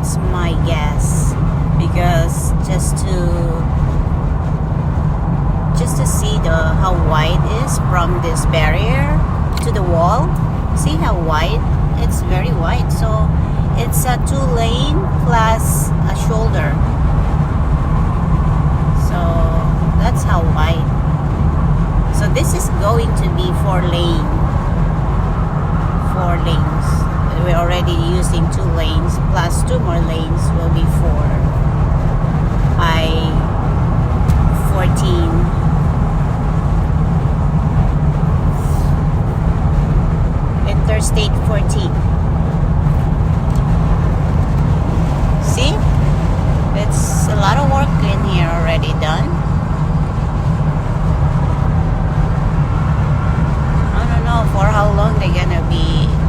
That's my guess, because just to see how wide it is from this barrier to the wall. See how wide? It's very wide. So it's a 2-lane plus a shoulder. So that's how wide. So this is going to be 4 lanes. We're already using 2 lanes plus 2 more lanes will be 4. I14 Interstate 14. See? It's a lot of work in here already done. I don't know for how long they're gonna be